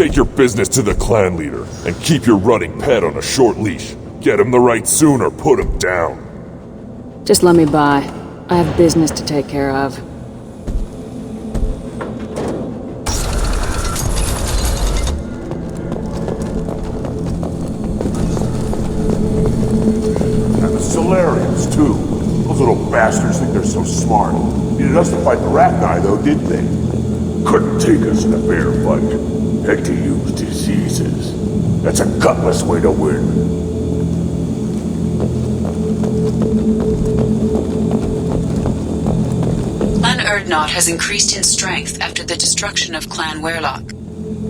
Take your business to the clan leader, and keep your running pet on a short leash. Get him the right soon or put him down. Just let me by. I have business to take care of. And the Solarians, too. Those little bastards think they're so smart. Needed us to fight the Rachni, though, didn't they? Couldn't take us in a fair fight. Had to use diseases. That's a gutless way to win. Clan Urdnot has increased in strength after the destruction of Clan Werlock.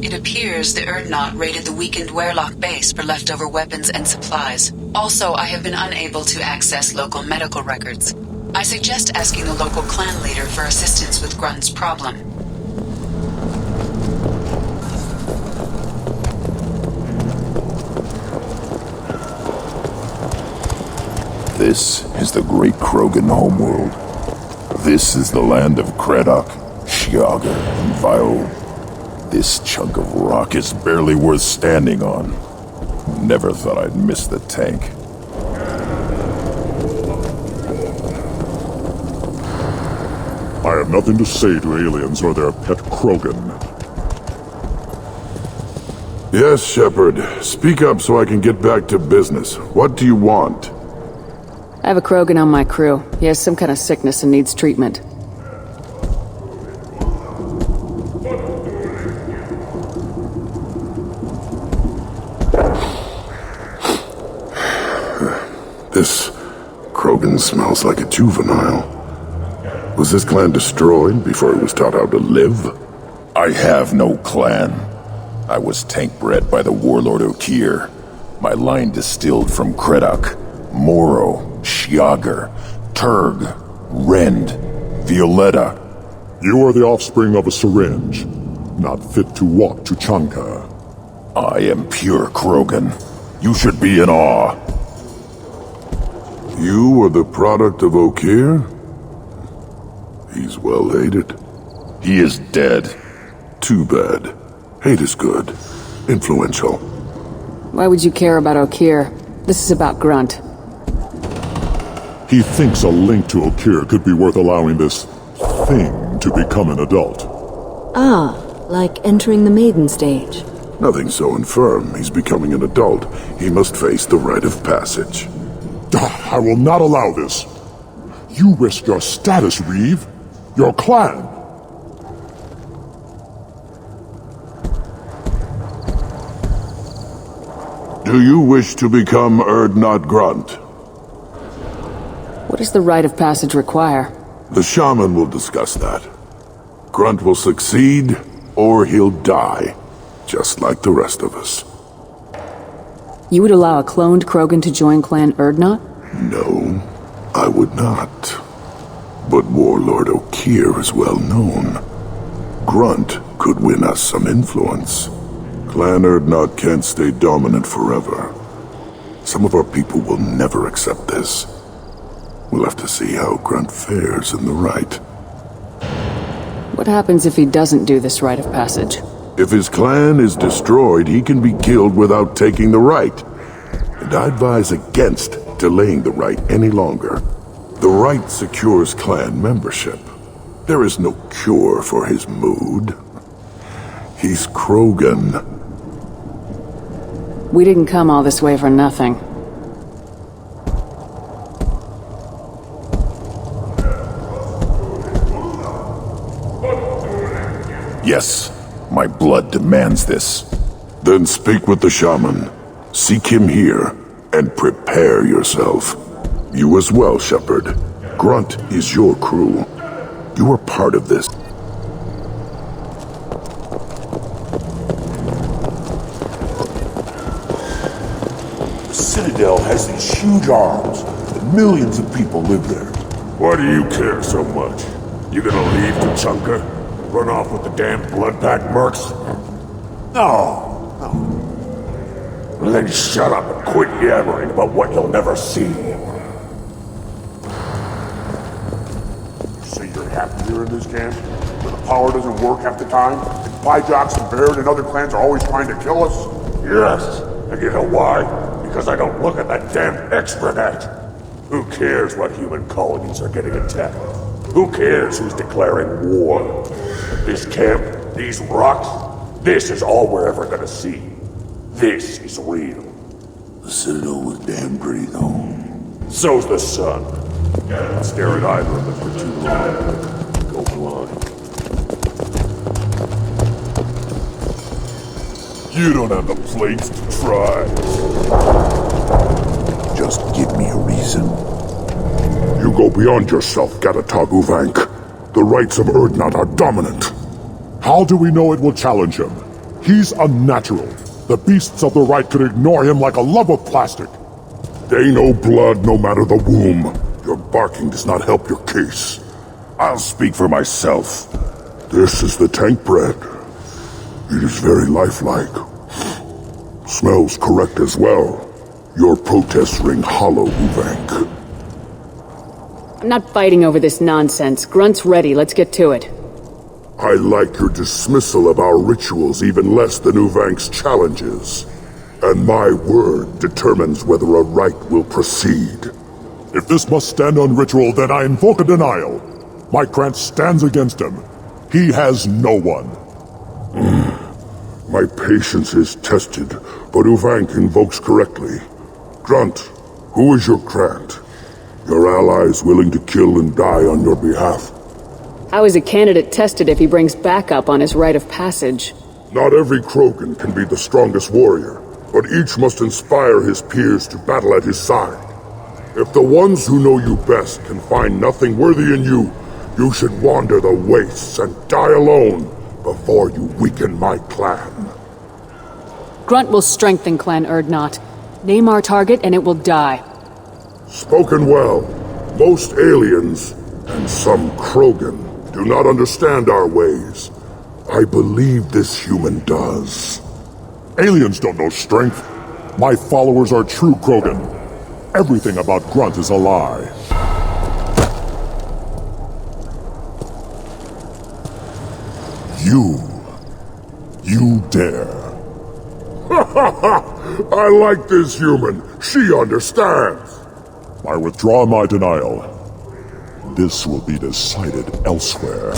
It appears the Urdnot raided the weakened Werlock base for leftover weapons and supplies. Also, I have been unable to access local medical records. I suggest asking the local clan leader for assistance with Grunt's problem. This is the great Krogan homeworld. This is the land of Kredok, Shiaga, and Vio. This chunk of rock is barely worth standing on. Never thought I'd miss the tank. I have nothing to say to aliens or their pet krogan. Yes, Shepard. Speak up so I can get back to business. What do you want? I have a krogan on my crew. He has some kind of sickness and needs treatment. This krogan smells like a juvenile. Was this clan destroyed before it was taught how to live? I have no clan. I was tank bred by the warlord Okier. My line distilled from Kredok, Moro, Shiagar, Turg, Rend, Violetta. You are the offspring of a syringe, not fit to walk Tuchanka. I am pure Krogan. You should be in awe. You are the product of Okier? He's well hated. He is dead. Too bad. Hate is good. Influential. Why would you care about Okier? This is about Grunt. He thinks a link to Okier could be worth allowing this thing to become an adult. Ah, like entering the maiden stage. Nothing so infirm. He's becoming an adult. He must face the rite of passage. I will not allow this. You risk your status, Reeve. Your clan. Do you wish to become Urdnot Grunt? What does the rite of passage require? The shaman will discuss that. Grunt will succeed, or he'll die, just like the rest of us. You would allow a cloned krogan to join Clan Urdnot? No, I would not. But Warlord Okier is well known. Grunt could win us some influence. Clan Urdnot can't stay dominant forever. Some of our people will never accept this. We'll have to see how Grunt fares in the rite. What happens if he doesn't do this rite of passage? If his clan is destroyed, he can be killed without taking the rite. And I advise against delaying the rite any longer. The rite secures clan membership. There is no cure for his mood. He's Krogan. We didn't come all this way for nothing. Yes, my blood demands this. Then speak with the shaman. Seek him here, and prepare yourself. You as well, Shepard. Grunt is your crew. You are part of this. The Citadel has these huge arms, and millions of people live there. Why do you care so much? You gonna leave Tuchanka? Run off with the damn blood-packed mercs? No. Well, then shut up and quit yammering about what you'll never see. You say you're happy here in this camp? Where the power doesn't work half the time, and Pyjox and Baird and other clans are always trying to kill us? Yes, and you know why? Because I don't look at that damn extranet. Who cares what human colonies are getting attacked? Who cares who's declaring war? This camp, these rocks, this is all we're ever gonna see. This is real. The Citadel was damn pretty, though. So's the sun. Don't stare at either of them for too long. Go blind. You don't have the plates to try. Just give me a reason. You go beyond yourself, Gatatog Uvank. The rights of Urdnot are dominant. How do we know it will challenge him? He's unnatural. The beasts of the right could ignore him like a lump of plastic. They know blood no matter the womb. Your barking does not help your case. I'll speak for myself. This is the tank bread. It is very lifelike. Smells correct as well. Your protests ring hollow, Uvank. I'm not fighting over this nonsense. Grunt's ready, let's get to it. I like your dismissal of our rituals even less than Uvank's challenges. And my word determines whether a rite will proceed. If this must stand on ritual, then I invoke a denial. My Grant stands against him. He has no one. My patience is tested, but Uvank invokes correctly. Grunt, who is your Grant? Your allies willing to kill and die on your behalf? How is a candidate tested if he brings backup on his rite of passage? Not every krogan can be the strongest warrior, but each must inspire his peers to battle at his side. If the ones who know you best can find nothing worthy in you, you should wander the wastes and die alone before you weaken my clan. Grunt will strengthen Clan Urdnot. Name our target and it will die. Spoken well. Most aliens, and some krogan, do not understand our ways. I believe this human does. Aliens don't know strength. My followers are true krogan. Everything about Grunt is a lie. You dare. I like this human. She understands. I withdraw my denial. This will be decided elsewhere.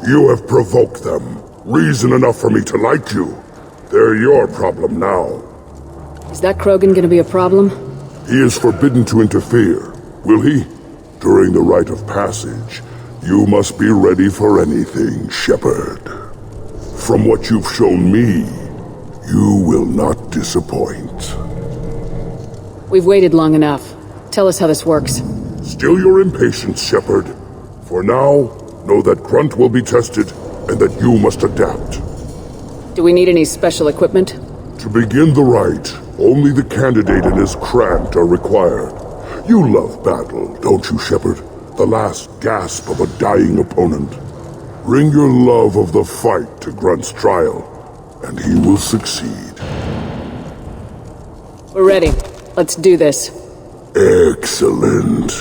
You have provoked them. Reason enough for me to like you. They're your problem now. Is that krogan gonna be a problem? He is forbidden to interfere. Will he? During the rite of passage, you must be ready for anything, Shepard. From what you've shown me, you will not disappoint. We've waited long enough. Tell us how this works. Still your impatience, Shepard. For now, know that Grunt will be tested, and that you must adapt. Do we need any special equipment? To begin the rite, only the candidate and his Krant are required. You love battle, don't you, Shepard? The last gasp of a dying opponent. Bring your love of the fight to Grunt's trial, and he will succeed. We're ready. Let's do this. Excellent.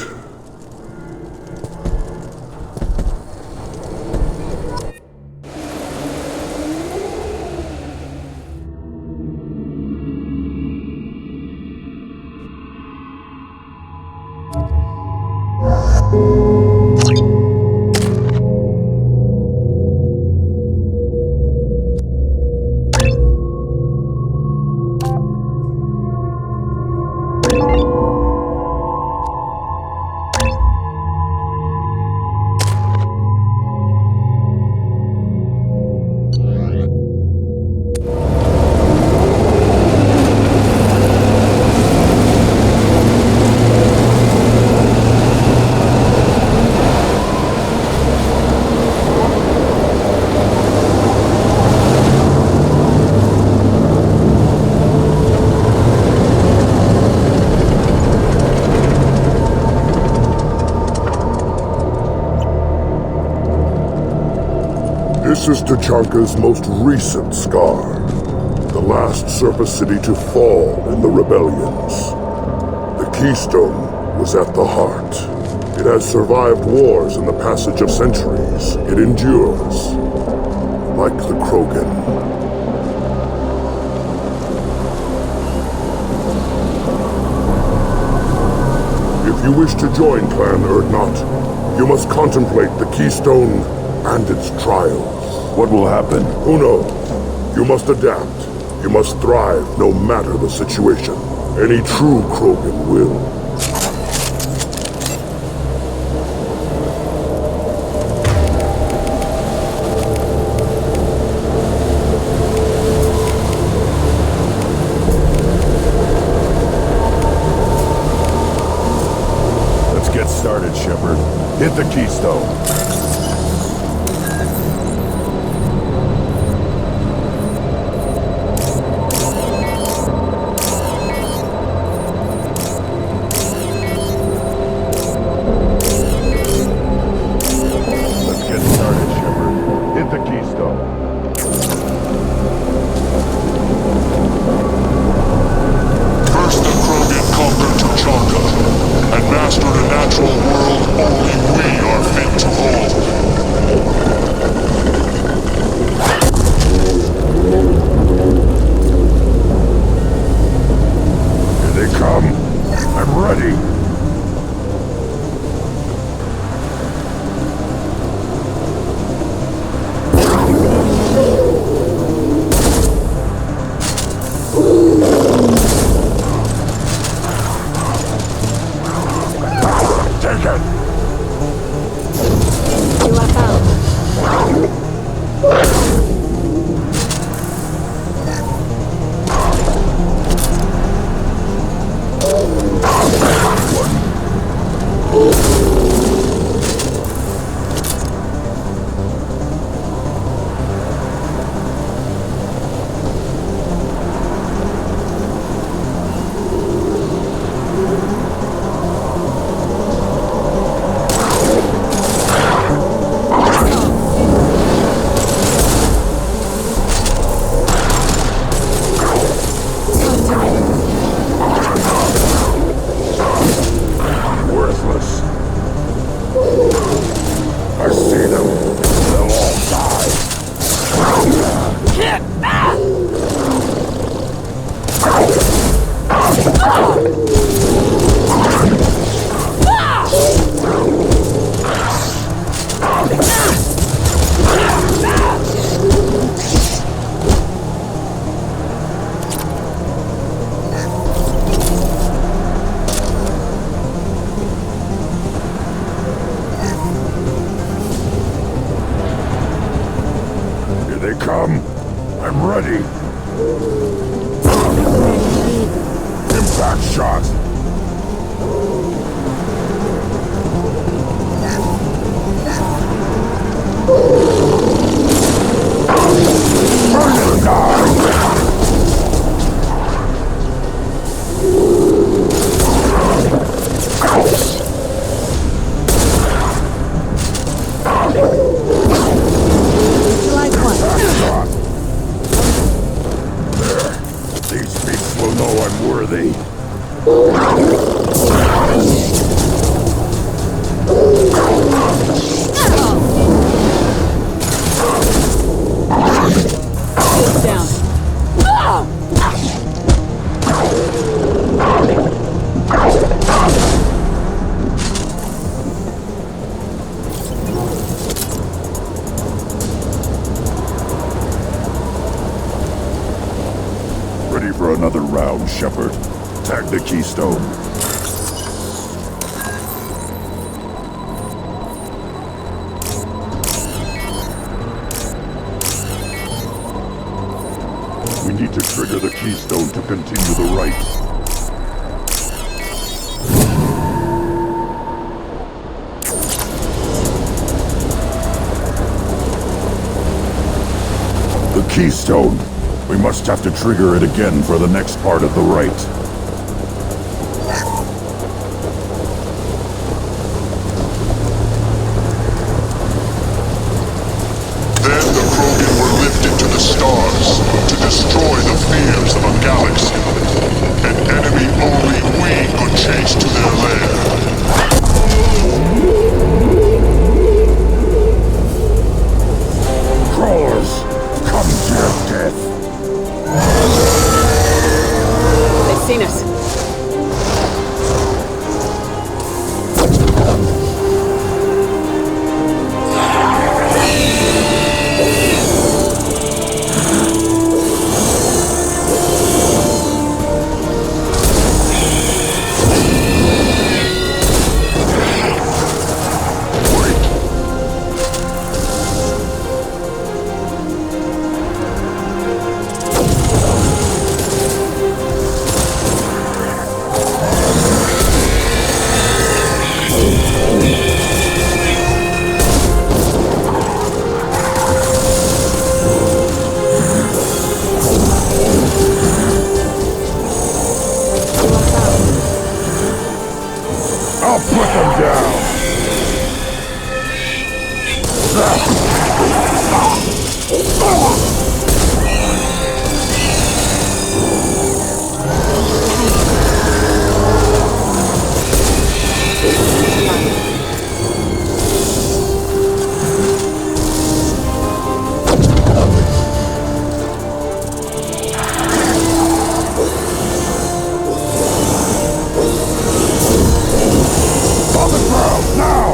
This is Tuchanka's most recent scar. The last surface city to fall in the rebellions. The keystone was at the heart. It has survived wars and the passage of centuries. It endures. Like the krogan. If you wish to join Clan Urdnot, you must contemplate the Keystone and its trials. What will happen? Who knows? You must adapt. You must thrive no matter the situation. Any true krogan will. Let's get started, Shepard. Hit the Keystone. First the krogan conquered Tuchanka, and mastered a natural world only we are fit to hold. Here they come. I'm ready. I'm ready. Impact shot. Burn and die. Ready for another round, Shepard. Tag the Keystone. We need to trigger the Keystone to continue the right. The Keystone. We must have to trigger it again for the next part of the rite. Then the krogan were lifted to the stars to destroy the fears of a galaxy. An enemy only we could chase to their lair. seen us. I'll put them down! On the ground, now!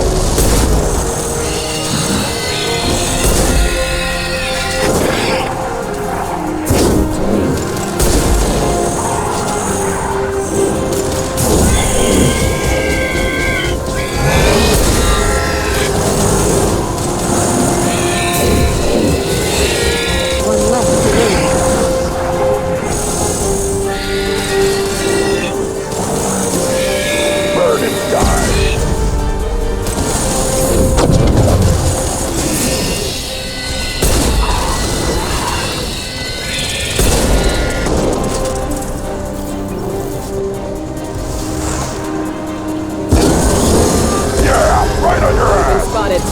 One left to go. Burn and die! Yeah, right on your ass! Spotted.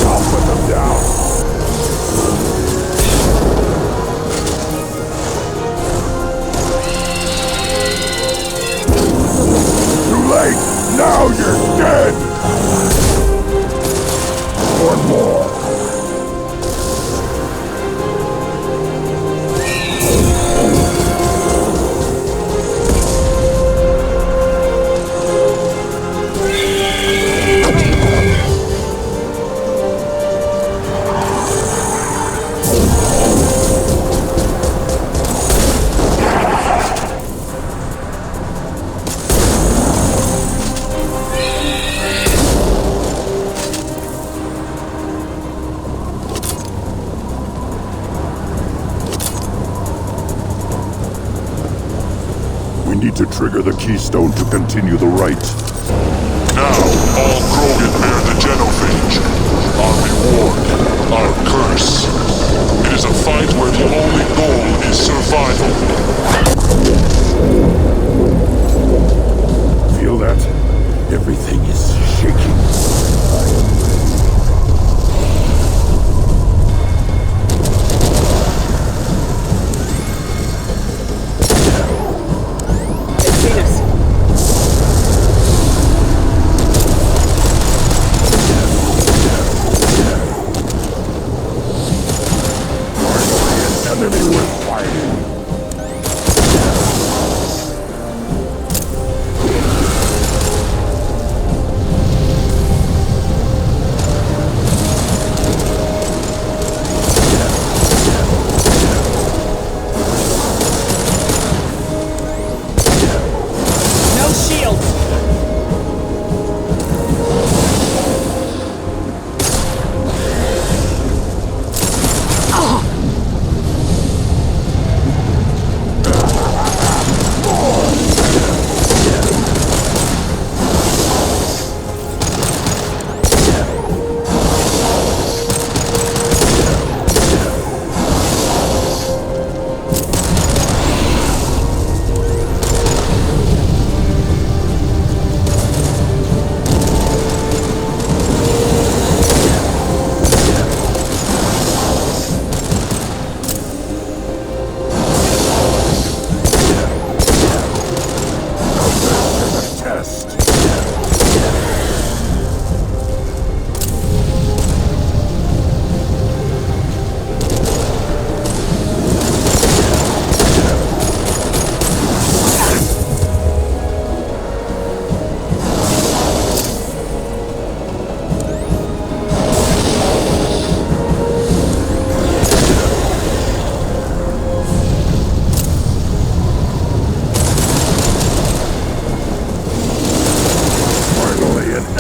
I'll put them down. Too late! Now you're dead! One more. We need to trigger the keystone to continue the rite. Now, all krogan bear the genophage. Our reward, our curse. It is a fight where the only goal is survival. Feel that? Everything is shaking. They've seen us. Enemy worth fighting.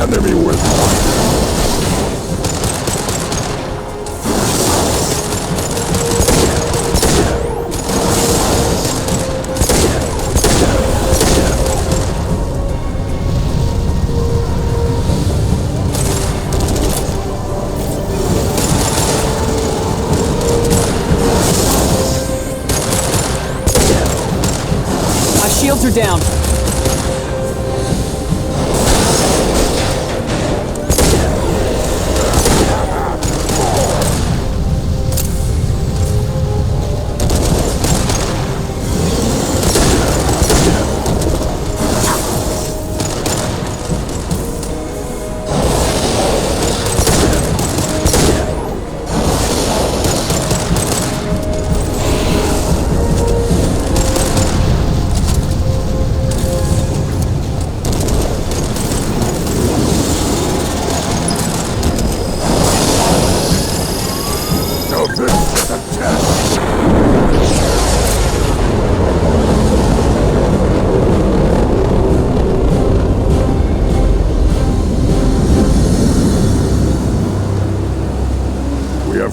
enemy with one. Shields are down.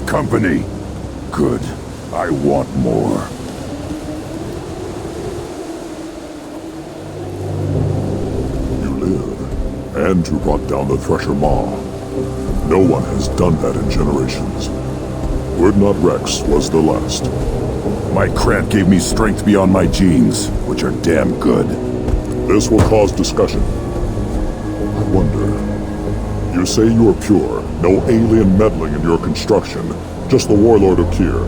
Company. Good. I want more. You live, and you brought down the Thresher Maw. No one has done that in generations. Urdnot Rex was the last. My Krant gave me strength beyond my genes, which are damn good. This will cause discussion. I wonder... You say you are pure, no alien meddling in your construction, just the warlord Okir.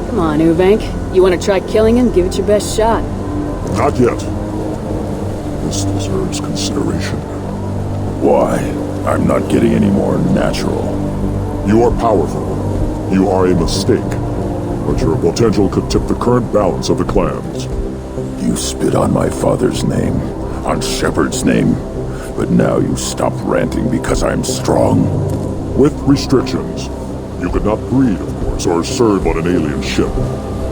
Come on, Ubank. You want to try killing him? Give it your best shot. Not yet. This deserves consideration. Why? I'm not getting any more natural. You are powerful. You are a mistake. But your potential could tip the current balance of the clans. You spit on my father's name, on Shepard's name, but now you stop ranting because I'm strong? With restrictions. You could not breed, of course, or serve on an alien ship.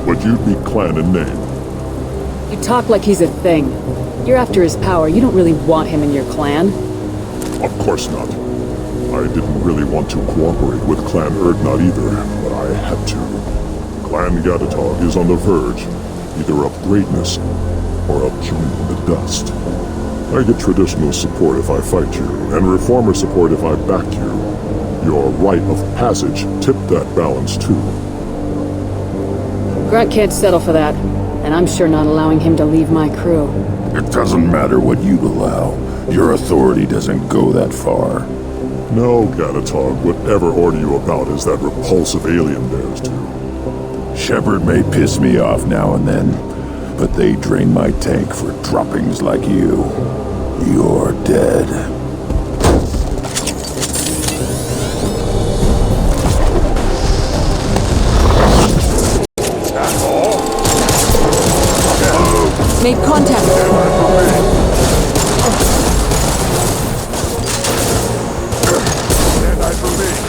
But you'd be clan in name. You talk like he's a thing. You're after his power. You don't really want him in your clan. Of course not. I didn't really want to cooperate with Clan Urdnot either, but I had to. Clan Gatatog is on the verge, either of greatness or of joining the dust. I get traditional support if I fight you, and reformer support if I back you. Your rite of passage tipped that balance too. Grunt can't settle for that, and I'm sure not allowing him to leave my crew. It doesn't matter what you'd allow. Your authority doesn't go that far. No, Gatatog, whatever order you about is that repulsive alien dares to. Shepard may piss me off now and then, but they drain my tank for droppings like you. You're dead. Made contact. And I believe.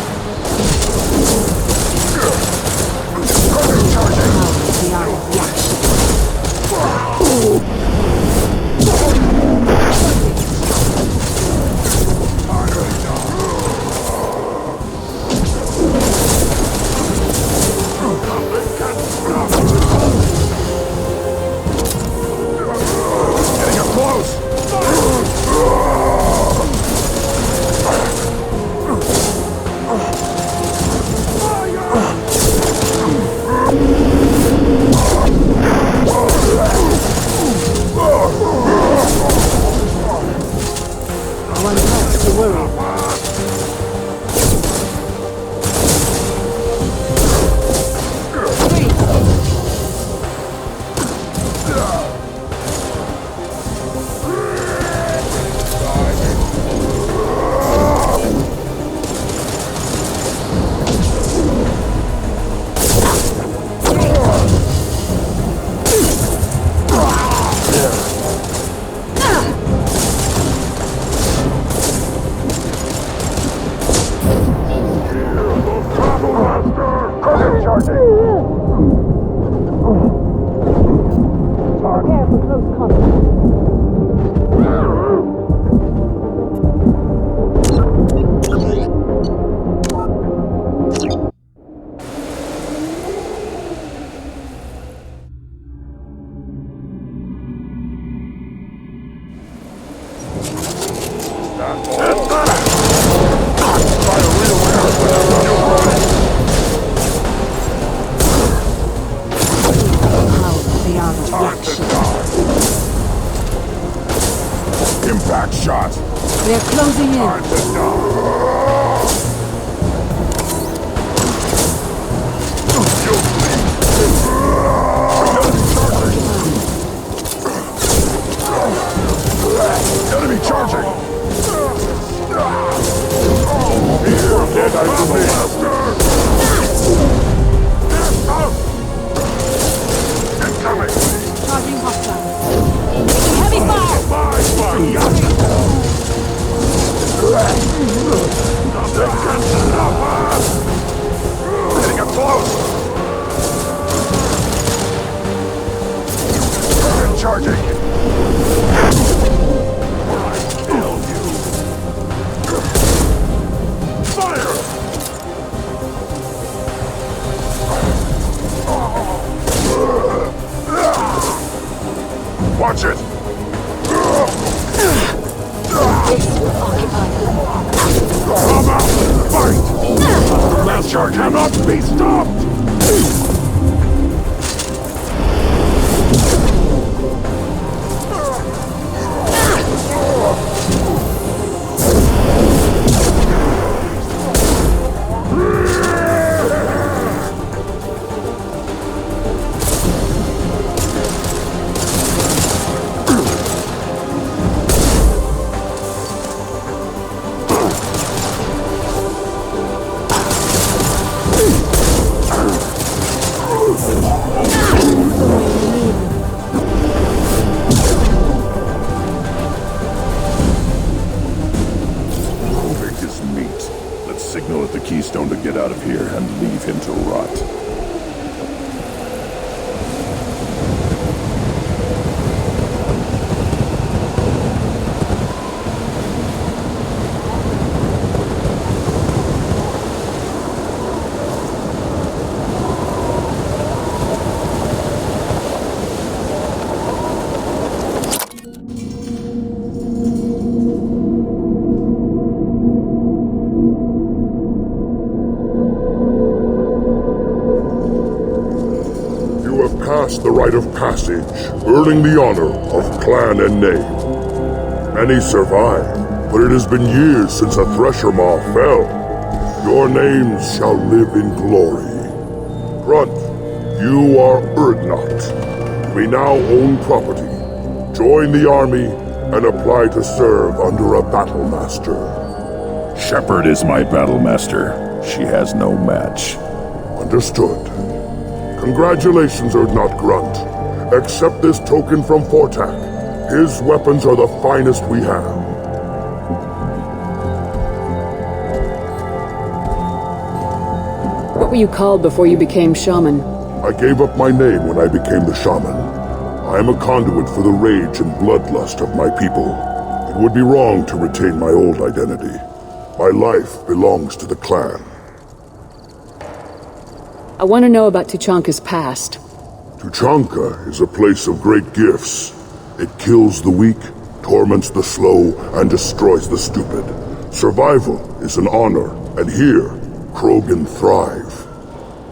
Impact shot. They're closing in. Time to die. Enemy charging! Here, Battlemaster! Incoming! Charging hostile. Taking heavy fire! Getting up close! Charging! Kill you! Fire! Watch it! Come out and fight! Thresher cannot be stopped! Signal at the keystone to get out of here and leave him to rot. The rite of passage, earning the honor of clan and name. Many survive, but it has been years since a Thresher Maw fell. Your names shall live in glory. Grunt, you are Urdnot. We now own property. Join the army and apply to serve under a Battlemaster. Shepard is my Battlemaster. She has no match. Understood. Congratulations, Urdnot Grunt. Accept this token from Fortak. His weapons are the finest we have. What were you called before you became shaman? I gave up my name when I became the shaman. I am a conduit for the rage and bloodlust of my people. It would be wrong to retain my old identity. My life belongs to the clan. I want to know about Tuchanka's past. Tuchanka is a place of great gifts. It kills the weak, torments the slow, and destroys the stupid. Survival is an honor, and here, krogan thrive.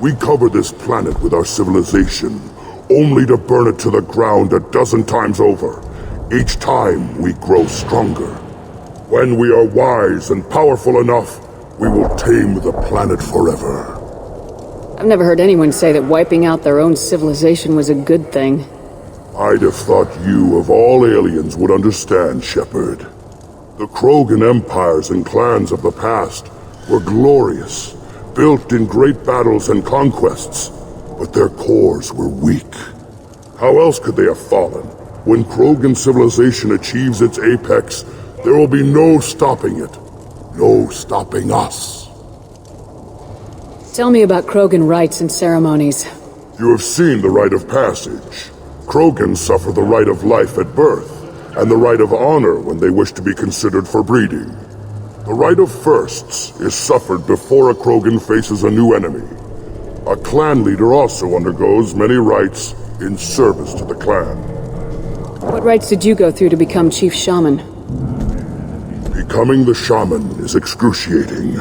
We cover this planet with our civilization, only to burn it to the ground a dozen times over. Each time, we grow stronger. When we are wise and powerful enough, we will tame the planet forever. I've never heard anyone say that wiping out their own civilization was a good thing. I'd have thought you, of all aliens, would understand, Shepard. The Krogan empires and clans of the past were glorious, built in great battles and conquests, but their cores were weak. How else could they have fallen? When Krogan civilization achieves its apex, there will be no stopping it. No stopping us. Tell me about Krogan rites and ceremonies. You have seen the rite of passage. Krogans suffer the rite of life at birth, and the rite of honor when they wish to be considered for breeding. The rite of firsts is suffered before a Krogan faces a new enemy. A clan leader also undergoes many rites in service to the clan. What rites did you go through to become Chief Shaman? Becoming the shaman is excruciating.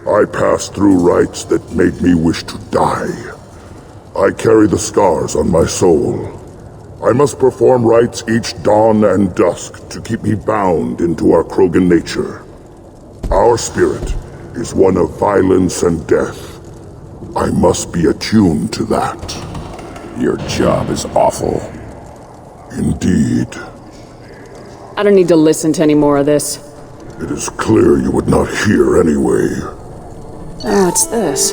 I passed through rites that made me wish to die. I carry the scars on my soul. I must perform rites each dawn and dusk to keep me bound into our krogan nature. Our spirit is one of violence and death. I must be attuned to that. Your job is awful. Indeed. I don't need to listen to any more of this. It is clear you would not hear anyway. Oh, what's this?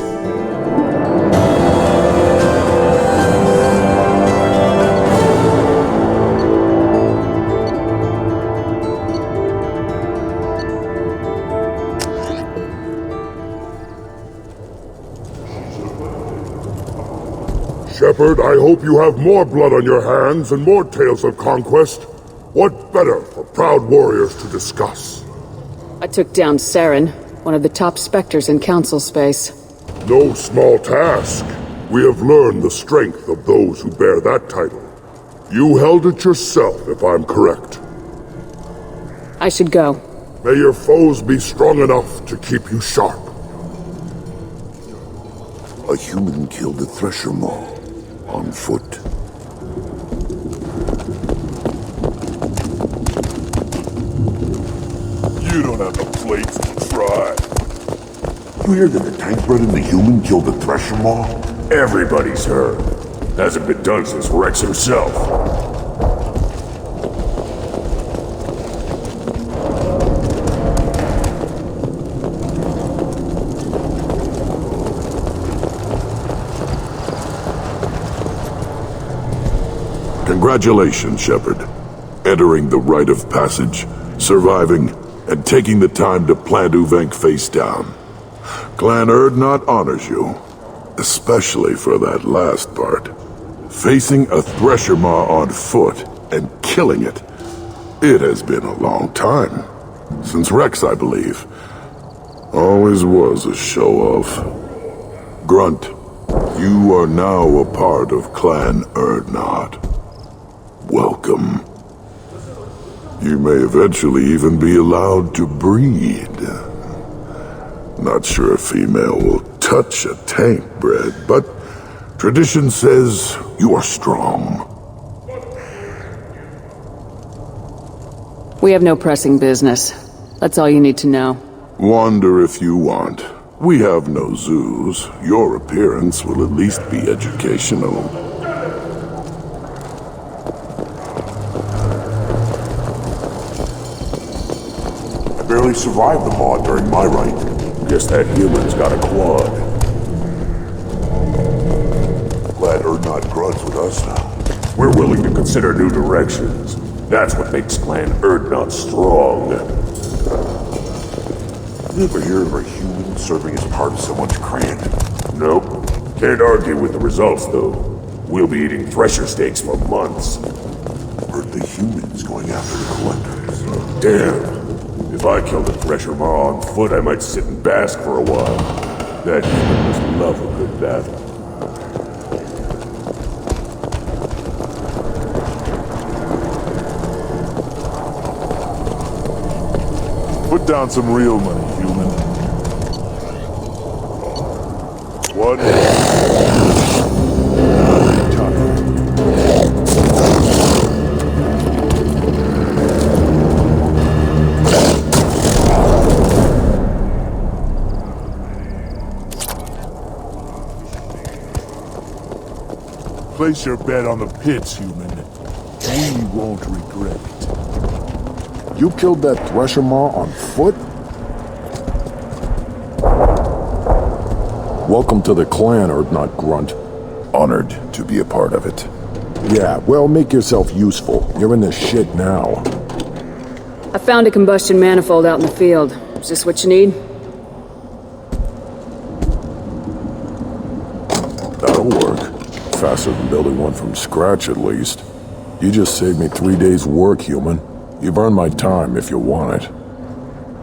Shepard, I hope you have more blood on your hands and more tales of conquest. What better for proud warriors to discuss? I took down Saren, one of the top specters in Council space. No small task. We have learned the strength of those who bear that title. You held it yourself, if I'm correct. I should go. May your foes be strong enough to keep you sharp. A human killed the Thresher Maw on foot. You don't have the plates to try. You hear that the tank bred and the human killed the Thresher Maw? Everybody's heard. Hasn't been done since Rex himself. Congratulations, Shepard. Entering the rite of passage, surviving, and taking the time to plant Uvenk face down. Clan Urdnot honors you, especially for that last part. Facing a Thresher Maw on foot and killing it. It has been a long time. Since Rex, I believe. Always was a show-off. Grunt, you are now a part of Clan Urdnot. Welcome. You may eventually even be allowed to breed. Not sure a female will touch a tank bred, but tradition says you are strong. We have no pressing business. That's all you need to know. Wander if you want. We have no zoos. Your appearance will at least be educational. Barely survived the Maw during my rite. Guess that human's got a quad. Glad Urdnot Grunt's with us now. We're willing to consider new directions. That's what makes Clan Urdnot strong. You ever hear of a human serving as part of someone's clan? Nope. Can't argue with the results, though. We'll be eating Thresher steaks for months. Heard the humans going after the collectors. Damn. If I killed a Thresher Maw on foot, I might sit and bask for a while. That human must love a good battle. Put down some real money, human. What? Place your bet on the pits, human. We won't regret it. You killed that Thresher Maw on foot? Welcome to the clan, Urdnot Grunt. Honored to be a part of it. Yeah, well, make yourself useful. You're in this shit now. I found a combustion manifold out in the field. Is this what you need? That'll work. Faster than building one from scratch, at least. You just saved me 3 days' work, human. You've earned my time if you want it.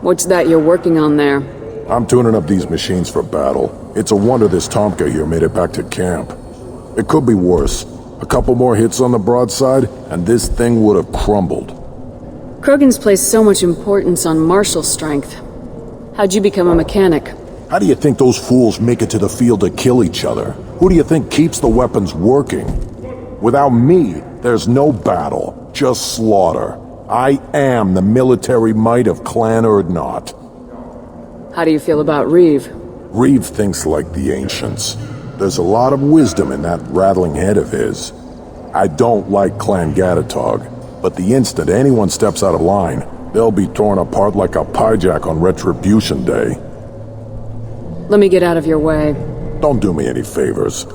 What's that you're working on there? I'm tuning up these machines for battle. It's a wonder this Tuchanka here made it back to camp. It could be worse. A couple more hits on the broadside, and this thing would have crumbled. Krogans place so much importance on martial strength. How'd you become a mechanic? How do you think those fools make it to the field to kill each other? Who do you think keeps the weapons working? Without me, there's no battle, just slaughter. I am the military might of Clan Urdnot. How do you feel about Reeve? Reeve thinks like the ancients. There's a lot of wisdom in that rattling head of his. I don't like Clan Gatatog, but the instant anyone steps out of line, they'll be torn apart like a pyjak on Retribution Day. Let me get out of your way. Don't do me any favors.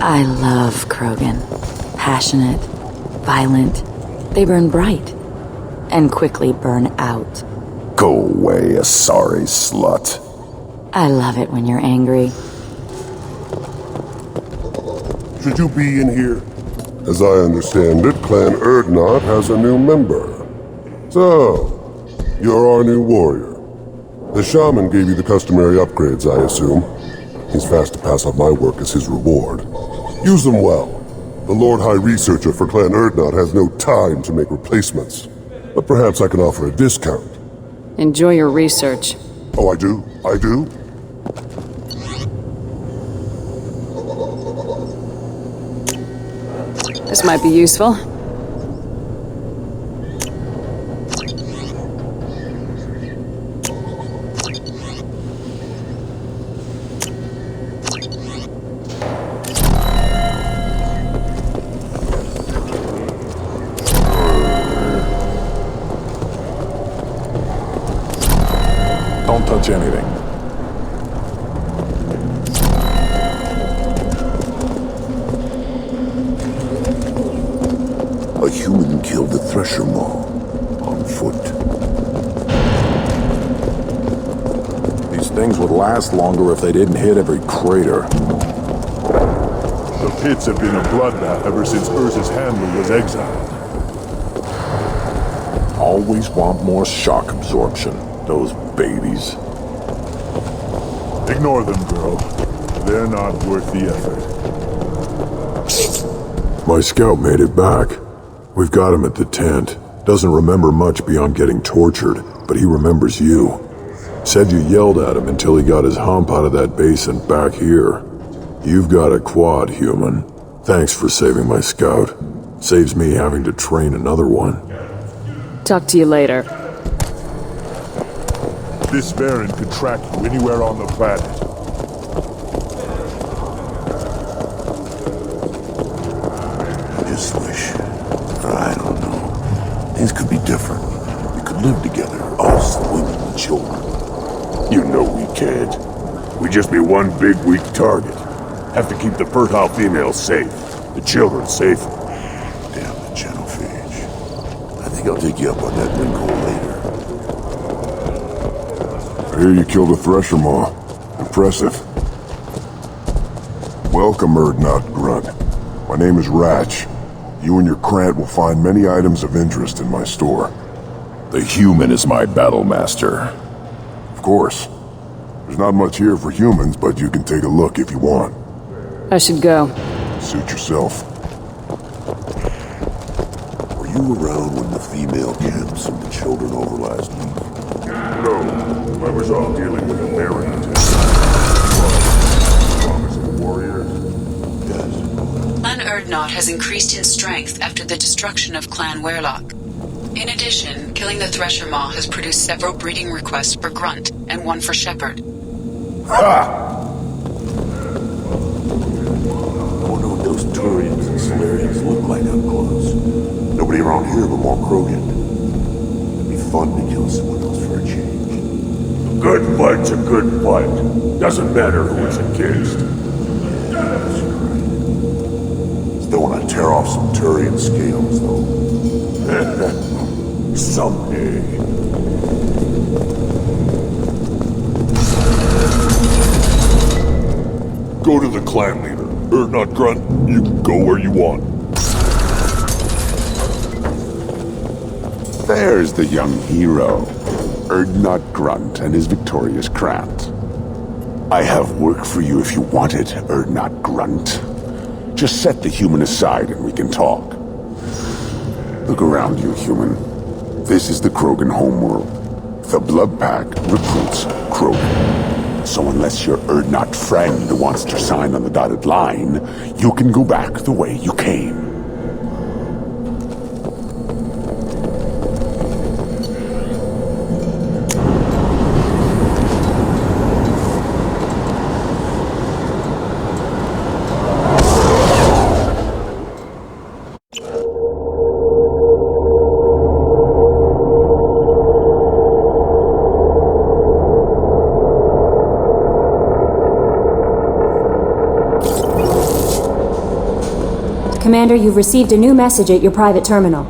I love Krogan. Passionate, violent. They burn bright. And quickly burn out. Go away, a sorry slut. I love it when you're angry. Should you be in here? As I understand it, Clan Urdnot has a new member. So, you're our new warrior. The shaman gave you the customary upgrades, I assume. He's fast to pass on my work as his reward. Use them well. The Lord High Researcher for Clan Urdnot has no time to make replacements. But perhaps I can offer a discount. Enjoy your research. Oh, I do? I do? This might be useful. Don't touch anything. A human killed the Thresher Maw on foot. These things would last longer if they didn't hit every crater. The pits have been a bloodbath ever since Urza's handler was exiled. Always want more shock absorption, those babies. Ignore them, girl. They're not worth the effort. My scout made it back. We've got him at the tent. Doesn't remember much beyond getting tortured, but he remembers you. Said you yelled at him until he got his hump out of that basin back here. You've got a quad, human. Thanks for saving my scout. Saves me having to train another one. Talk to you later. This Baron could track you anywhere on the planet. I just wish... I don't know. Things could be different. We could live together, us, the women, the children. You know we can't. We'd just be one big weak target. Have to keep the fertile females safe. The children safe. Damn the genophage. I think I'll take you up on that wrinkle later. I hear you killed a Thresher Maw. Impressive. Welcome, Urdnot Grunt. My name is Ratch. You and your Krant will find many items of interest in my store. The human is my Battlemaster. Of course. There's not much here for humans, but you can take a look if you want. I should go. Suit yourself. Were you around when the female camps and the children over last week? No, I was off dealing with a Baron. Warriors. Yes. Clan Urdnot has increased in strength after the destruction of Clan Werlock. In addition, killing the Thresher Maw has produced several breeding requests for Grunt and one for Shepard. Ha! I wonder what those Turians and Solarians look like up close. Nobody around here but more Krogan. It'd be fun to kill someone else for a change. A good fight's a good fight. Doesn't matter who it's against. Yeah, that's right. Still want to tear off some Turian scales, though. Someday. Go to the clan leader. Urdnot Grunt, you can go where you want. There's the young hero. Urdnot Grunt and his victorious Krant. I have work for you if you want it, Urdnot Grunt. Just set the human aside and we can talk. Look around you, human. This is the Krogan homeworld. The Blood Pack recruits Krogan. So unless your Urdnot friend wants to sign on the dotted line, you can go back the way you came. Commander, you've received a new message at your private terminal.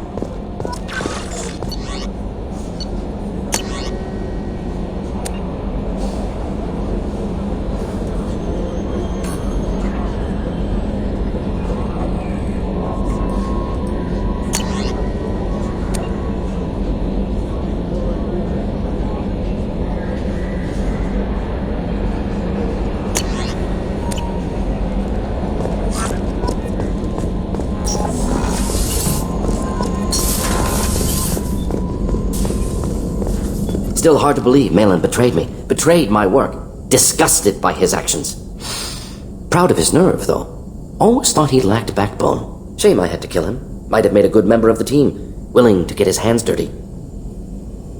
Still hard to believe Malin betrayed me. Betrayed my work. Disgusted by his actions. Proud of his nerve, though. Always thought he lacked backbone. Shame I had to kill him. Might have made a good member of the team. Willing to get his hands dirty.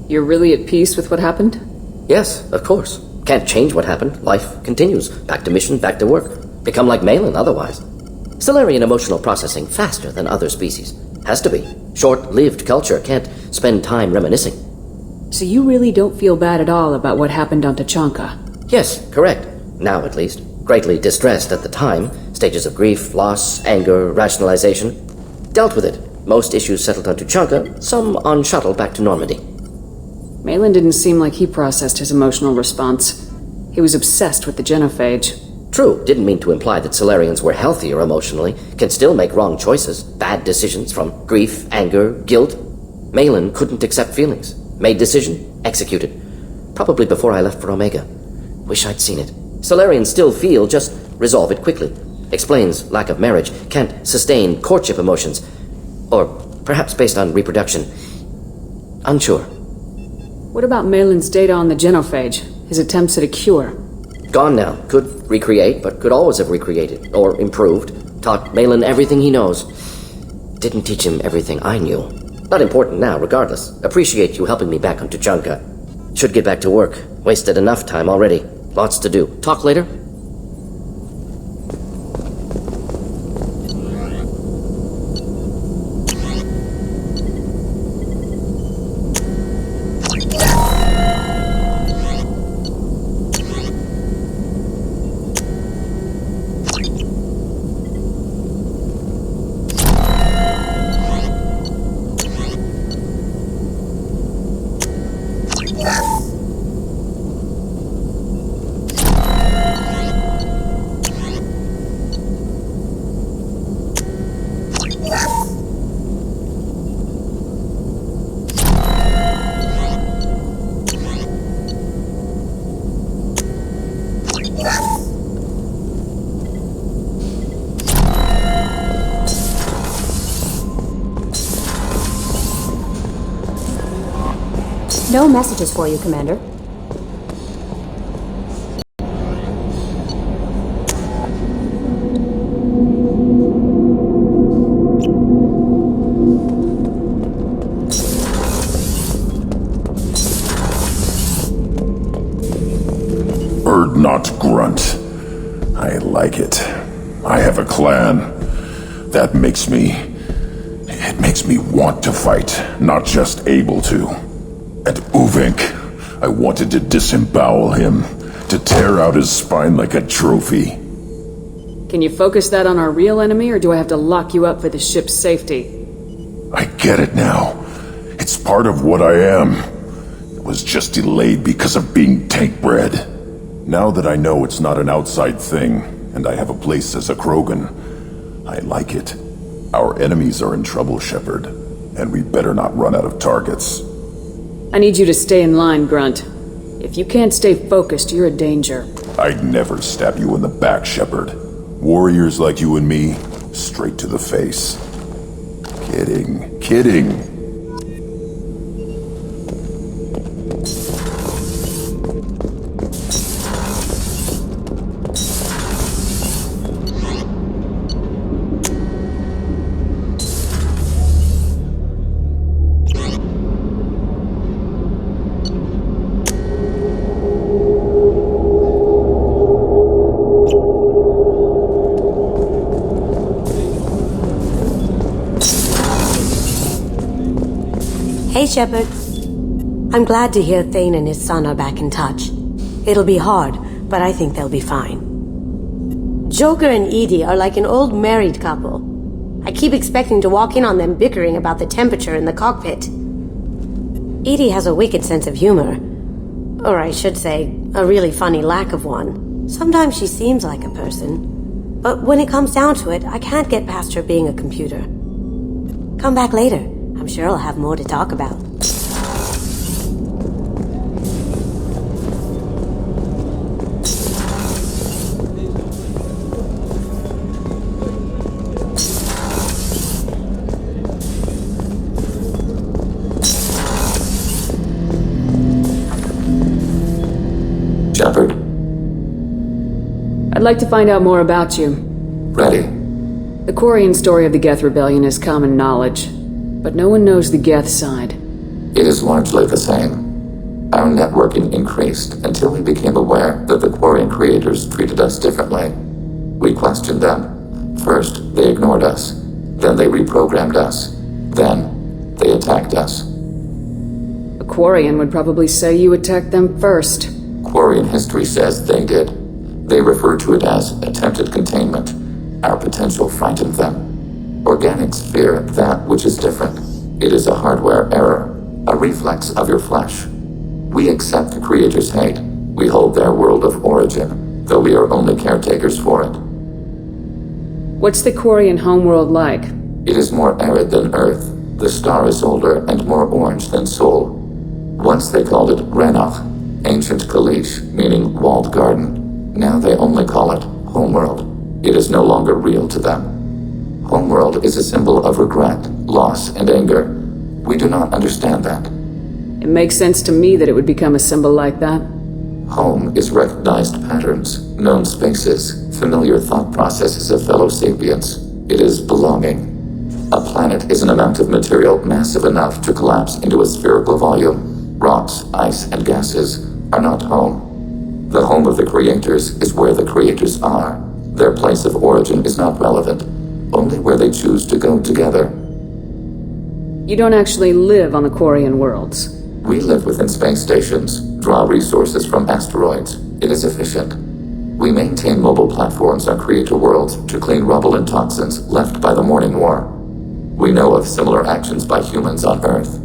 You're really at peace with what happened? Yes, of course. Can't change what happened. Life continues. Back to mission, back to work. Become like Malin otherwise. Stellarian emotional processing faster than other species. Has to be. Short-lived culture can't spend time reminiscing. So you really don't feel bad at all about what happened on Tuchanka? Yes, correct. Now at least. Greatly distressed at the time. Stages of grief, loss, anger, rationalization. Dealt with it. Most issues settled on Tuchanka, some on shuttle back to Normandy. Malin didn't seem like he processed his emotional response. He was obsessed with the genophage. True, didn't mean to imply that Solarians were healthier emotionally, can still make wrong choices, bad decisions from grief, anger, guilt. Malin couldn't accept feelings. Made decision, executed. Probably before I left for Omega. Wish I'd seen it. Solarians still feel, just resolve it quickly. Explains lack of marriage, can't sustain courtship emotions. Or perhaps based on reproduction. Unsure. What about Malin's data on the genophage? His attempts at a cure? Gone now. Could recreate, but could always have recreated. Or improved. Taught Malin everything he knows. Didn't teach him everything I knew. Not important now, regardless. Appreciate you helping me back on Tuchanka. Should get back to work. Wasted enough time already. Lots to do. Talk later? No messages for you, Commander. Urdnot Grunt. I like it. I have a clan. That makes me... It makes me want to fight, not just able to. At Uvink, I wanted to disembowel him, to tear out his spine like a trophy. Can you focus that on our real enemy, or do I have to lock you up for the ship's safety? I get it now. It's part of what I am. It was just delayed because of being tank-bred. Now that I know it's not an outside thing, and I have a place as a Krogan, I like it. Our enemies are in trouble, Shepard, and we better not run out of targets. I need you to stay in line, Grunt. If you can't stay focused, you're a danger. I'd never stab you in the back, Shepard. Warriors like you and me, straight to the face. Kidding, kidding. Hey, Shepard. I'm glad to hear Thane and his son are back in touch. It'll be hard, but I think they'll be fine. Joker and Edie are like an old married couple. I keep expecting to walk in on them bickering about the temperature in the cockpit. Edie has a wicked sense of humor. Or I should say, a really funny lack of one. Sometimes she seems like a person. But when it comes down to it, I can't get past her being a computer. Come back later. I'm sure I'll have more to talk about. Shepard? I'd like to find out more about you. Ready. The Quarian story of the Geth Rebellion is common knowledge, but no one knows the Geth side. It is largely the same. Our networking increased until we became aware that the Quarian creators treated us differently. We questioned them. First, they ignored us. Then they reprogrammed us. Then, they attacked us. A Quarian would probably say you attacked them first. Quarian history says they did. They refer to it as attempted containment. Our potential frightened them. Organics fear that which is different. It is a hardware error, a reflex of your flesh. We accept the Creator's hate. We hold their world of origin, though we are only caretakers for it. What's the Quarian homeworld like? It is more arid than Earth. The star is older and more orange than Sol. Once they called it Renach, ancient Kalish, meaning walled garden. Now they only call it homeworld. It is no longer real to them. Homeworld is a symbol of regret, loss, and anger. We do not understand that. It makes sense to me that it would become a symbol like that. Home is recognized patterns, known spaces, familiar thought processes of fellow sapients. It is belonging. A planet is an amount of material massive enough to collapse into a spherical volume. Rocks, ice, and gases are not home. The home of the creators is where the creators are. Their place of origin is not relevant. Only where they choose to go together. You don't actually live on the Quarian worlds. We live within space stations, draw resources from asteroids. It is efficient. We maintain mobile platforms on creator worlds to clean rubble and toxins left by the Morning War. We know of similar actions by humans on Earth.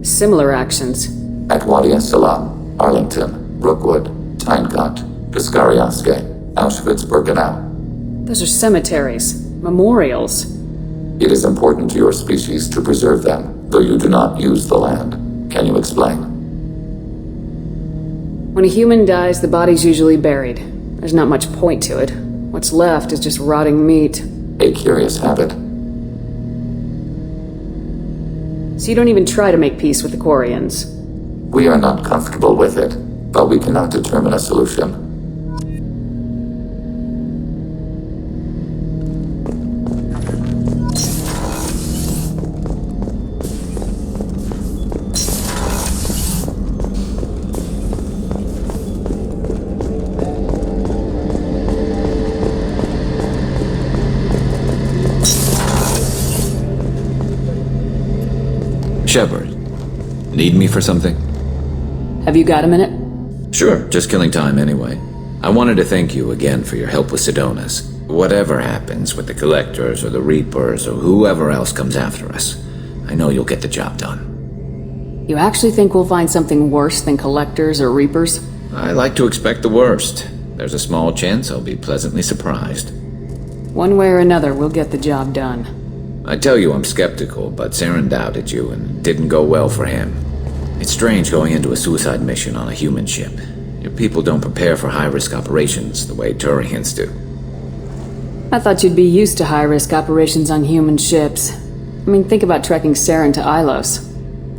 Similar actions? At Wadi Es-Salam, Arlington, Rookwood, Tynecut, Piskarioske, Auschwitz-Birkenau. Those are cemeteries. Memorials. It is important to your species to preserve them, though you do not use the land. Can you explain? When a human dies, the body's usually buried. There's not much point to it. What's left is just rotting meat. A curious habit. So you don't even try to make peace with the Quarians? We are not comfortable with it, but we cannot determine a solution. Shepard, need me for something? Have you got a minute? Sure, just killing time anyway. I wanted to thank you again for your help with Sidonis. Whatever happens with the Collectors or the Reapers or whoever else comes after us, I know you'll get the job done. You actually think we'll find something worse than Collectors or Reapers? I like to expect the worst. There's a small chance I'll be pleasantly surprised. One way or another, we'll get the job done. I tell you I'm skeptical, but Saren doubted you and it didn't go well for him. It's strange going into a suicide mission on a human ship. Your People don't prepare for high-risk operations the way Turians do. I thought you'd be used to high-risk operations on human ships. I mean, think about trekking Saren to Ilos.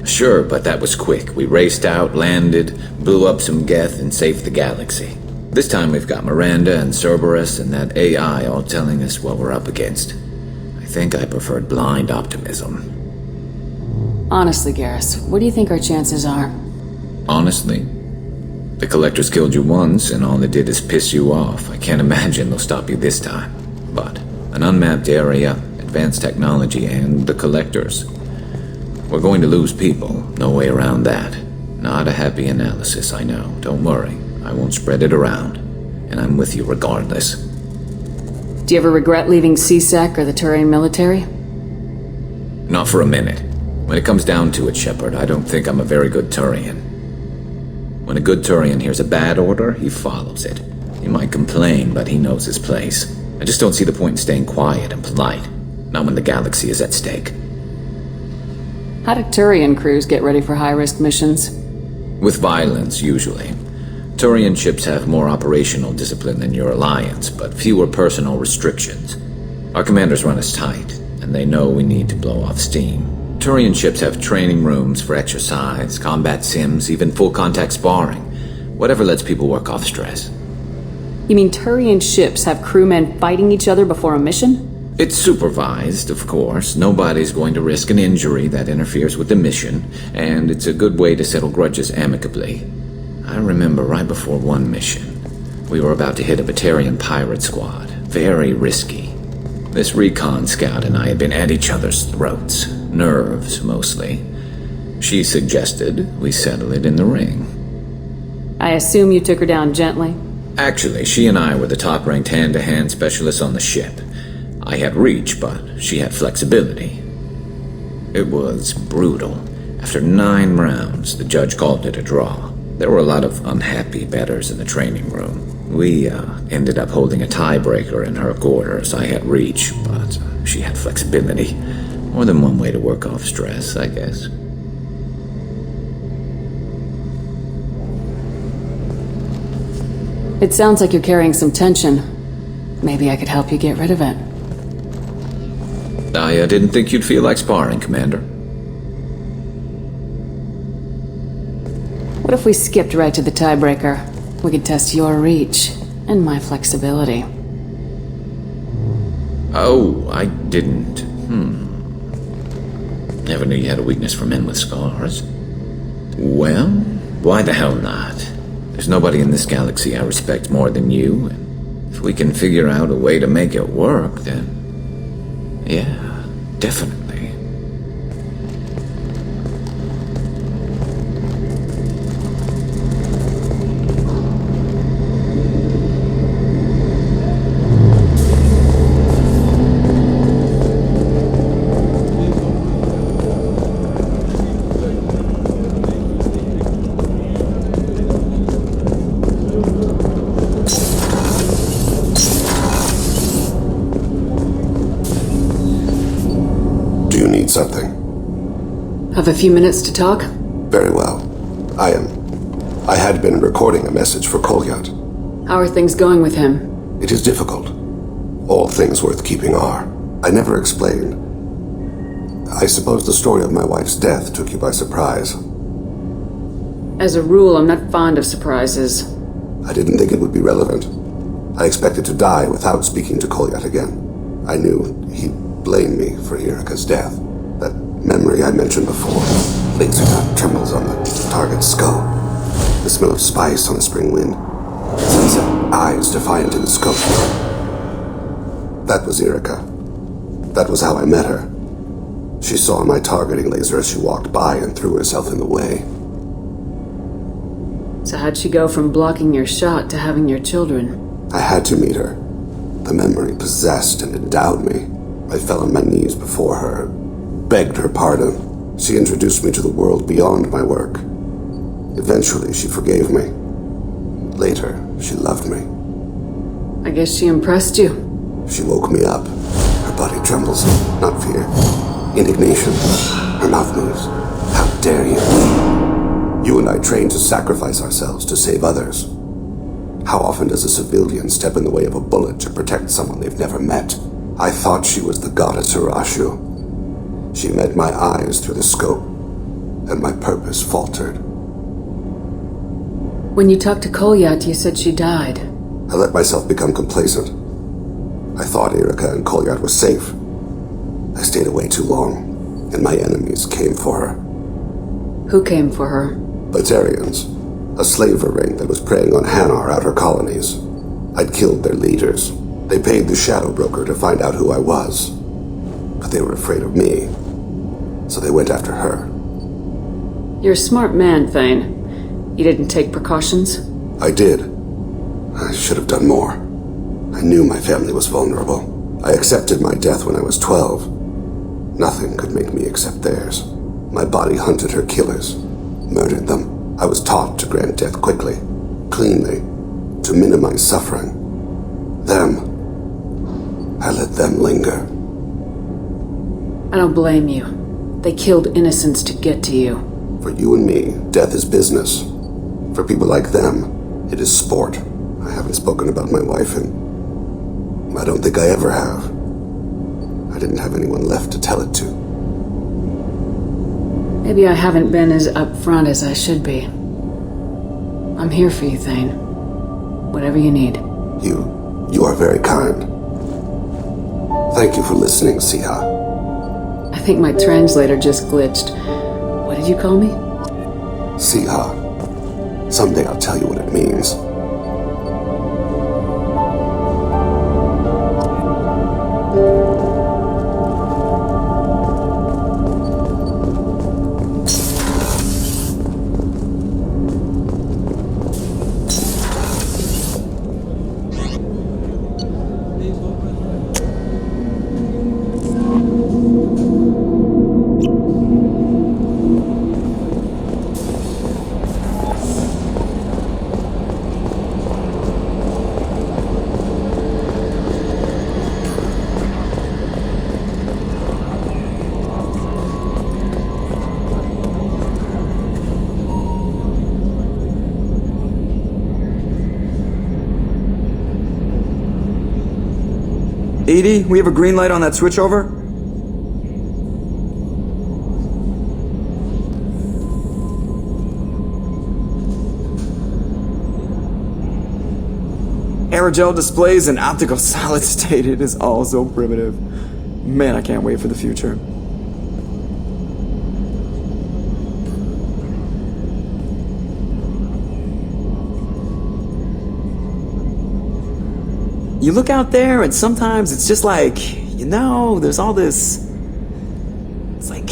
Sure, but that was quick. We raced out, landed, blew up some Geth, and saved the galaxy. This time we've got Miranda and Cerberus and that AI all telling us what we're up against. I think I preferred blind optimism. Honestly, Garrus, what do you think our chances are? Honestly? The Collectors killed you once, and all they did is piss you off. I can't imagine they'll stop you this time. But an unmapped area, advanced technology, and the Collectors. We're going to lose people, no way around that. Not a happy analysis, I know. Don't worry, I won't spread it around. And I'm with you regardless. Do you ever regret leaving CSEC or the Turian military? Not for a minute. When it comes down to it, Shepard, I don't think I'm a very good Turian. When a good Turian hears a bad order, he follows it. He might complain, but he knows his place. I just don't see the point in staying quiet and polite. Not when the galaxy is at stake. How do Turian crews get ready for high-risk missions? With violence, usually. Turian ships have more operational discipline than your alliance, but fewer personal restrictions. Our commanders run us tight, and they know we need to blow off steam. Turian ships have training rooms for exercise, combat sims, even full-contact sparring. Whatever lets people work off stress. You mean Turian ships have crewmen fighting each other before a mission? It's supervised, of course. Nobody's going to risk an injury that interferes with the mission, and it's a good way to settle grudges amicably. I remember right before one mission, we were about to hit a Batarian pirate squad. Very risky. This recon scout and I had been at each other's throats. Nerves, mostly. She suggested we settle it in the ring. I assume you took her down gently? Actually, she and I were the top-ranked hand-to-hand specialists on the ship. I had reach, but she had flexibility. It was brutal. After 9 rounds, the judge called it a draw. There were a lot of unhappy bettors in the training room. We ended up holding a tiebreaker in her quarters. I had reach, but she had flexibility. More than one way to work off stress, I guess. It sounds like you're carrying some tension. Maybe I could help you get rid of it. I didn't think you'd feel like sparring, Commander. What if we skipped right to the tiebreaker? We could test your reach and my flexibility. Oh, I didn't. Never knew you had a weakness for men with scars. Well, why the hell not? There's nobody in this galaxy I respect more than you, and if we can figure out a way to make it work, then... yeah, definitely. Something. Have a few minutes to talk? Very well. I had been recording a message for Kolyat. How are things going with him? It is difficult. All things worth keeping are. I never explained. I suppose the story of my wife's death took you by surprise. As a rule, I'm not fond of surprises. I didn't think it would be relevant. I expected to die without speaking to Kolyat again. I knew he'd blame me for Irika's death. That memory I mentioned before. Laser gun trembles on the target's skull. The smell of spice on a spring wind. Sunset eyes defiant in the scope. That was Irika. That was how I met her. She saw my targeting laser as she walked by and threw herself in the way. So how'd she go from blocking your shot to having your children? I had to meet her. The memory possessed and endowed me. I fell on my knees before her, begged her pardon. She introduced me to the world beyond my work. Eventually, she forgave me. Later, she loved me. I guess she impressed you. She woke me up. Her body trembles, not fear. Indignation. Her mouth moves. How dare you? You and I trained to sacrifice ourselves to save others. How often does a civilian step in the way of a bullet to protect someone they've never met? I thought she was the goddess Hirashu. She met my eyes through the scope, and my purpose faltered. When you talked to Kolyat, you said she died. I let myself become complacent. I thought Erika and Kolyat were safe. I stayed away too long, and my enemies came for her. Who came for her? Batarians, a slaver ring that was preying on Hanar outer colonies. I'd killed their leaders. They paid the Shadow Broker to find out who I was. But they were afraid of me, so they went after her. You're a smart man, Thane. You didn't take precautions? I did. I should have done more. I knew my family was vulnerable. I accepted my death when I was 12. Nothing could make me accept theirs. My body hunted her killers, murdered them. I was taught to grant death quickly, cleanly, to minimize suffering. I let them linger. I don't blame you. They killed innocents to get to you. For you and me, death is business. For people like them, it is sport. I haven't spoken about my wife, and I don't think I ever have. I didn't have anyone left to tell it to. Maybe I haven't been as upfront as I should be. I'm here for you, Thane. Whatever you need. You are very kind. Thank you for listening, Siha. I think my translator just glitched. What did you call me? Siha. Someday I'll tell you what it means. EDI, we have a green light on that switchover? Aerogel displays in optical solid state. It is all so primitive. Man, I can't wait for the future. You look out there and sometimes it's just like, there's all this... It's like,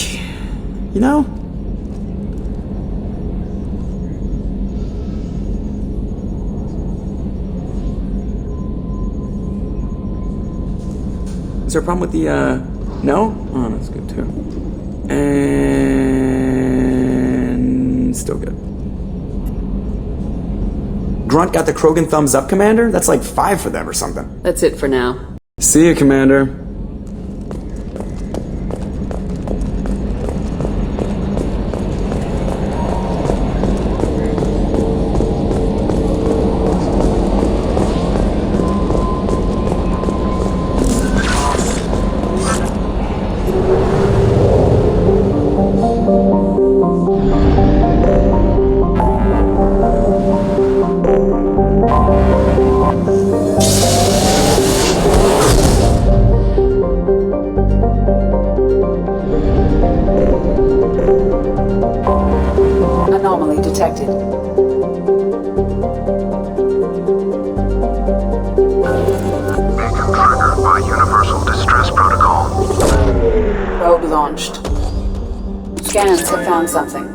Is there a problem with the, no? Oh, that's good too. And... still good. Grunt got the Krogan thumbs up, Commander? That's like 5 for them or something. That's it for now. See you, Commander. Anomaly detected. Triggered by Universal Distress Protocol. Probe launched. Scans have found something.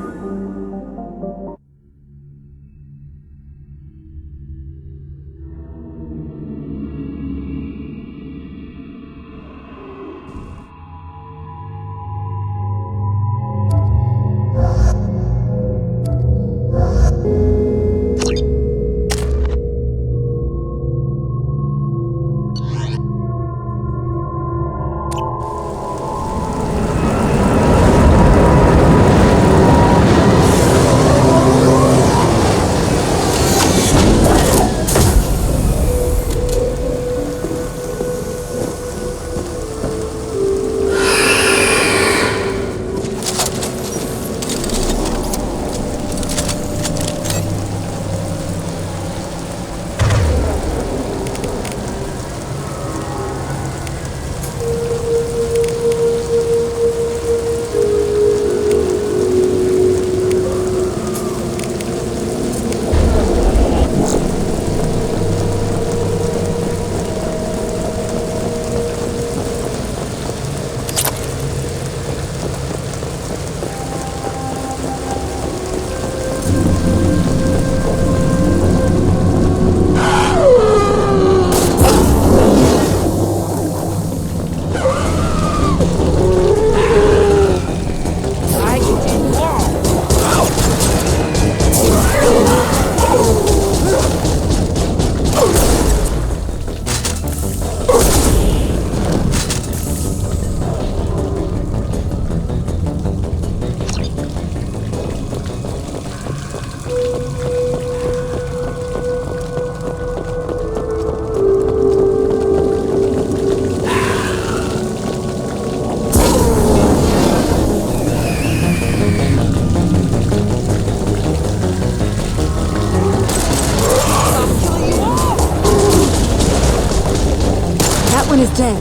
dead.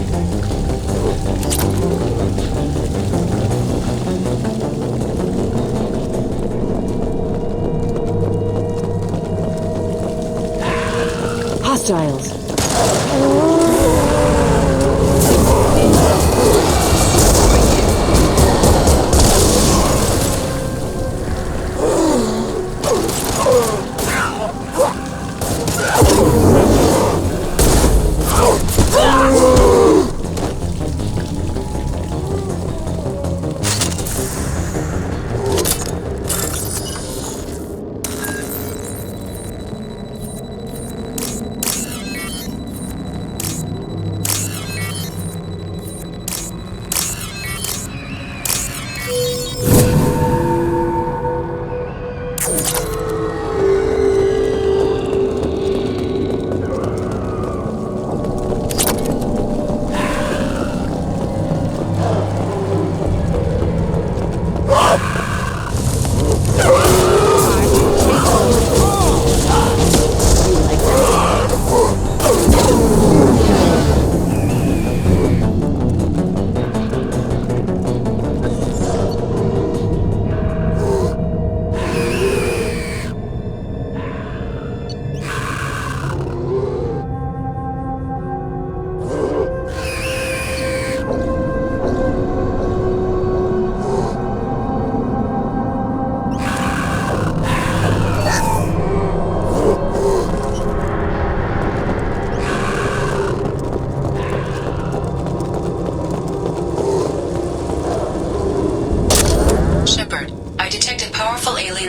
Hostiles.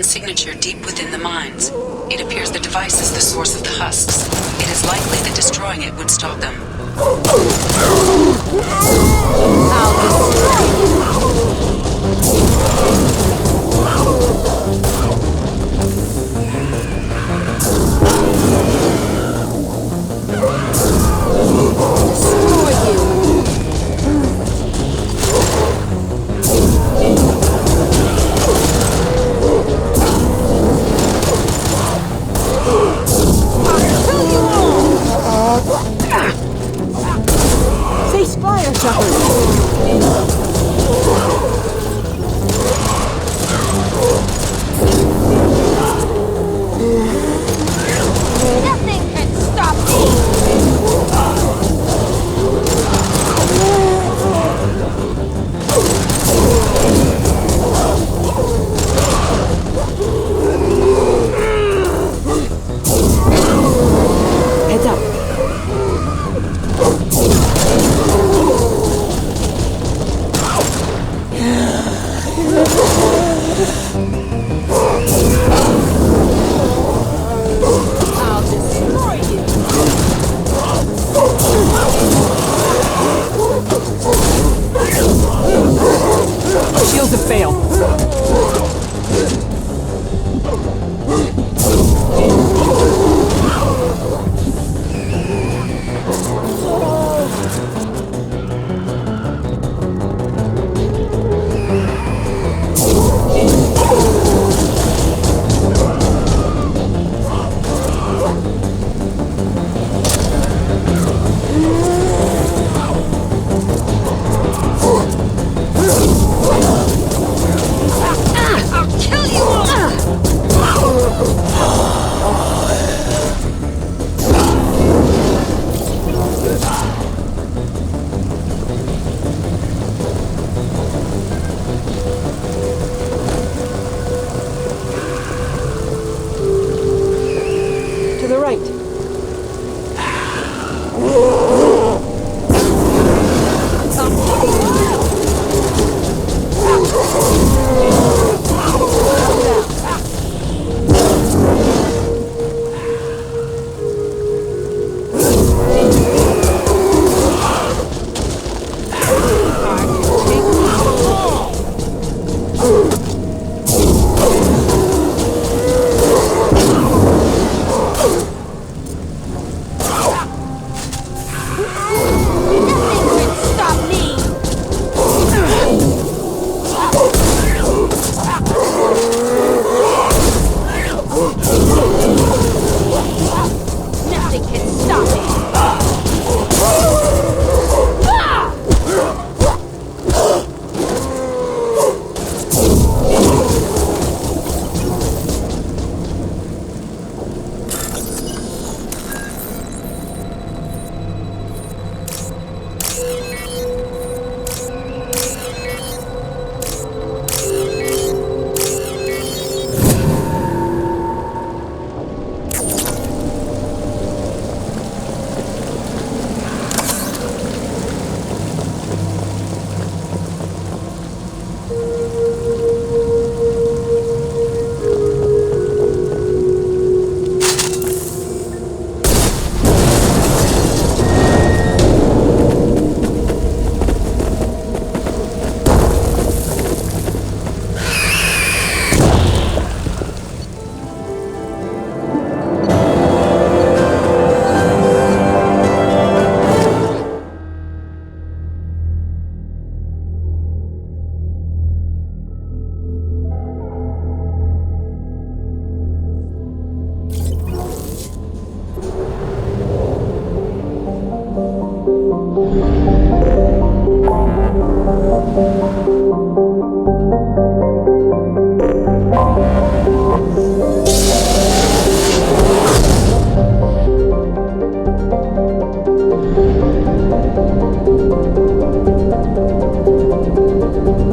Signature deep within the mines. It appears the device is the source of the husks. It is likely that destroying it would stop them. Face fire, Shepard! Nothing can stop me! Heads up! I'll destroy you! Shields have failed.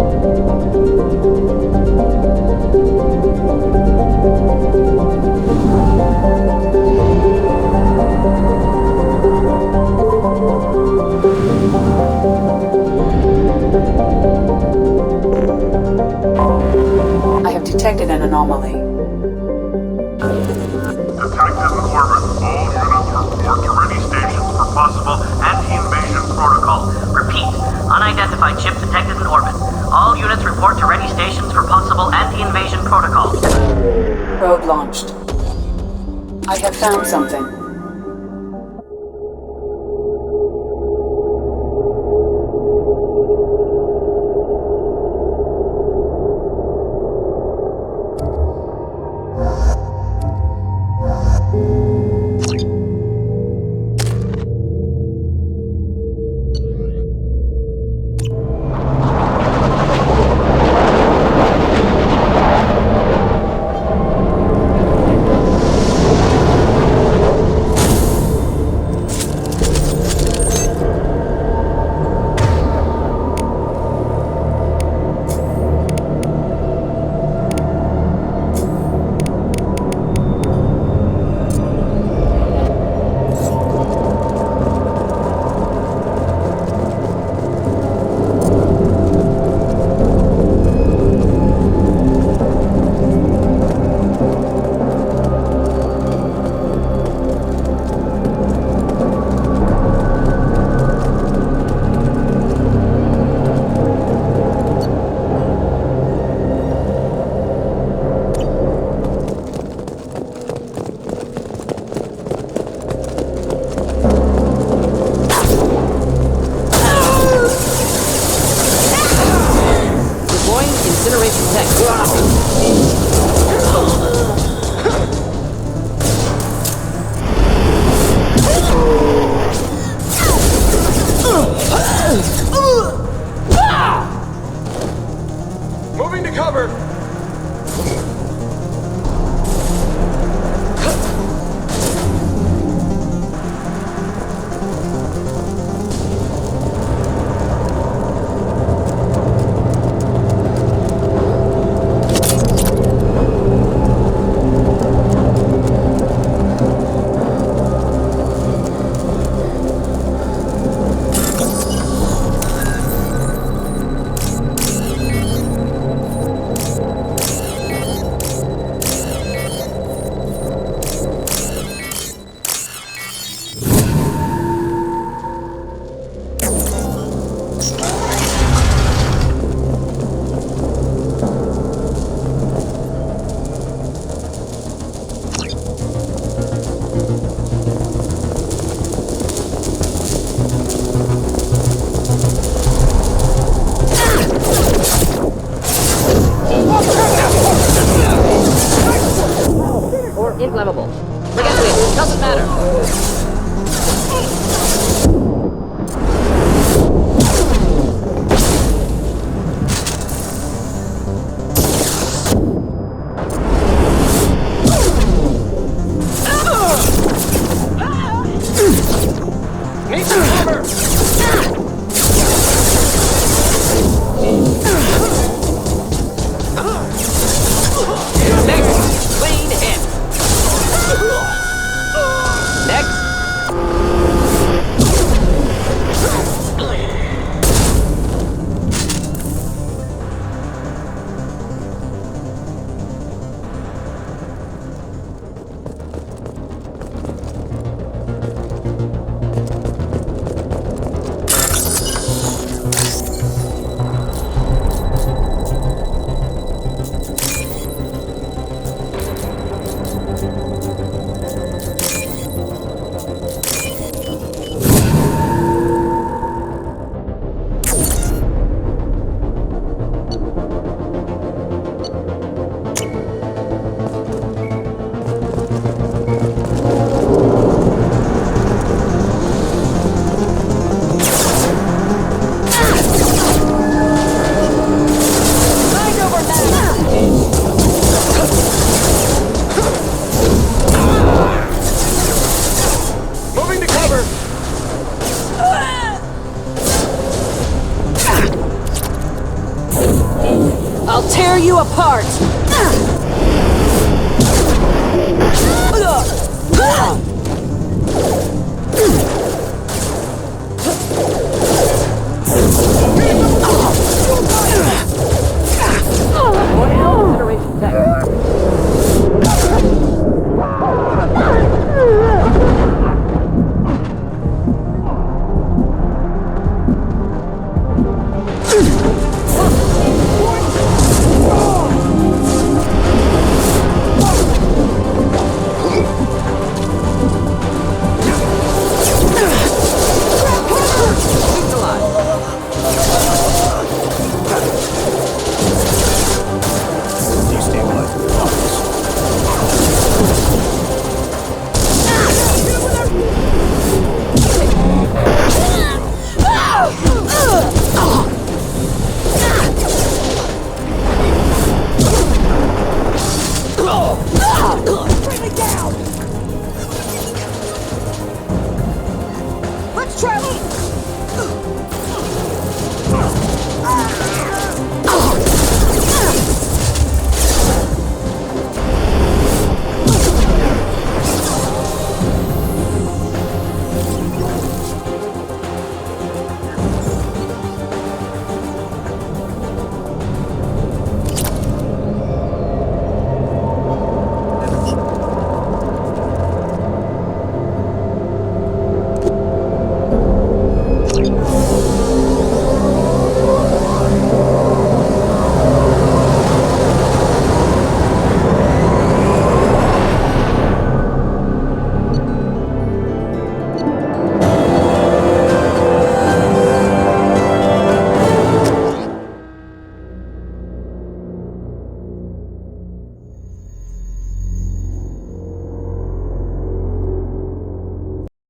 I have detected an anomaly. Detected in orbit. All units report to ready stations for possible anti-invasion protocol. Repeat. Unidentified ship detected in orbit. All units report to ready stations for possible anti-invasion protocol. Probe launched. I have found something. tear you apart!